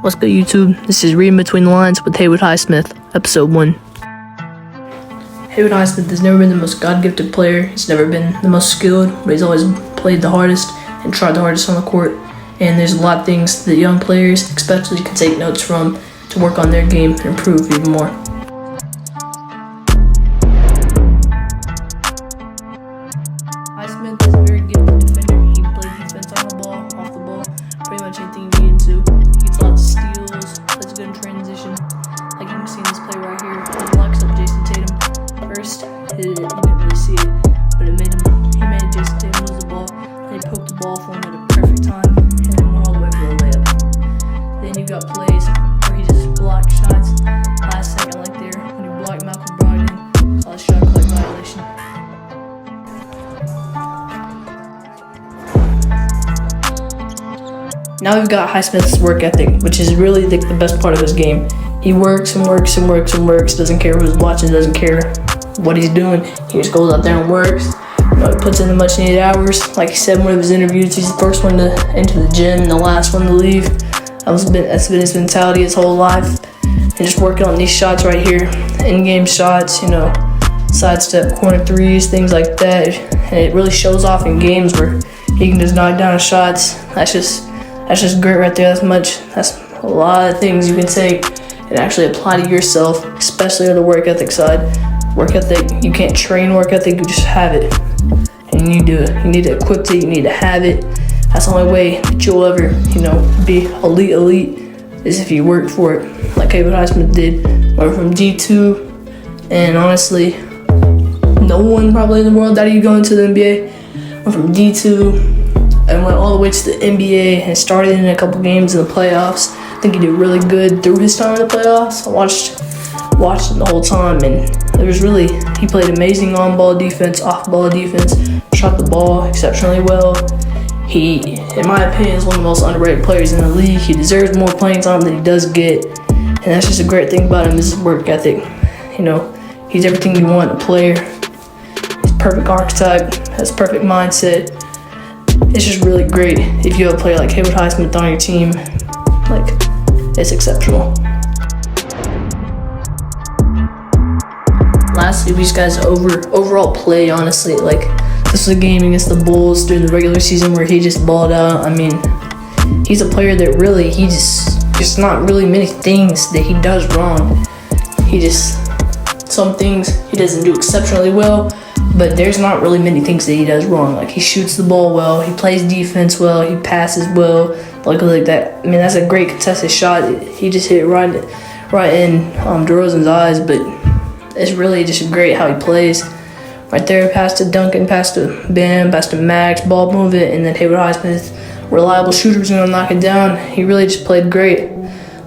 What's good, YouTube? This is Reading Between the Lines with Haywood Highsmith, Episode 1. Haywood Highsmith has never been the most God-gifted player. He's never been the most skilled, but he's always played the hardest and tried the hardest on the court. And there's a lot of things that young players, especially, can take notes from to work on their game and improve even more. Highsmith is a very gifted defender. He plays defense on the ball, off the ball, pretty much anything he needs to. He gets lots of steals, plays good in transition. Like you can see in this play right here, he blocks up Jason Tatum. First, he didn't really see it, but he made Jason Tatum lose the ball. Then he poked the ball for him at a perfect time, and then went all the way for a layup. Then you got plays where he just blocked shots last second, like there, when he blocked Malcolm Brogdon, called a shot clock violation. Now we've got Highsmith's work ethic, which is really the best part of his game. He works and works and works and works, doesn't care who's watching, doesn't care what he's doing. He just goes out there and works. He puts in the much needed hours. Like he said in one of his interviews, he's the first one to enter the gym and the last one to leave. That's been his mentality his whole life. And just working on these shots right here, in-game shots, sidestep, corner threes, things like that. And it really shows off in games where he can just knock down shots. That's just great right there. That's a lot of things you can take and actually apply to yourself, especially on the work ethic side. Work ethic, you can't train work ethic, you just have it. And you need to equip it, you need to have it. That's the only way that you'll ever, be elite, is if you work for it. Like Haywood Highsmith did. Went from D2, and honestly, no one probably in the world that he'd go into the NBA. Went from D2 and went all the way to the NBA and started in a couple games in the playoffs. I think he did really good through his time in the playoffs. I watched him the whole time, and he played amazing on-ball defense, off-ball defense, shot the ball exceptionally well. He, in my opinion, is one of the most underrated players in the league. He deserves more playing time than he does get, and that's just a great thing about him, is his work ethic. He's everything you want in a player. He's a perfect archetype, has a perfect mindset. It's just really great if you have a player like Haywood Highsmith on your team. It's exceptional. Lastly, these guys overall play, honestly. This was a game against the Bulls during the regular season where he just balled out. He's a player that really, just not really many things that he does wrong. Some things he doesn't do exceptionally well, but there's not really many things that he does wrong. He shoots the ball well, he plays defense well, he passes well, like that. That's a great contested shot. He just hit right in DeRozan's eyes, but it's really just great how he plays. Right there, pass to Duncan, pass to Bam, pass to Max, ball movement, and then Haywood Highsmith, reliable shooter's gonna knock it down. He really just played great.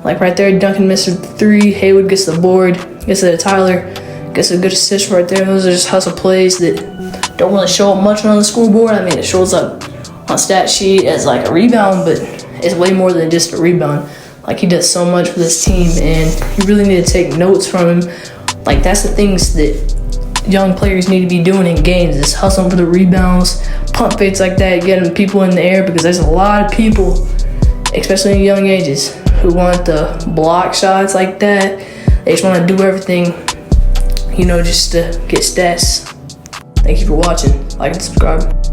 Right there, Duncan misses the three, Haywood gets the board, gets it to Tyler, gets a good assist right there. Those are just hustle plays that don't really show up much on the scoreboard. It shows up on stat sheet as a rebound, but it's way more than just a rebound. He does so much for this team, and you really need to take notes from him. That's the things that young players need to be doing in games, is hustling for the rebounds, pump fakes like that, getting people in the air, because there's a lot of people, especially in young ages, who want to block shots like that. They just want to do everything, just to get stats. Thank you for watching. Like and subscribe.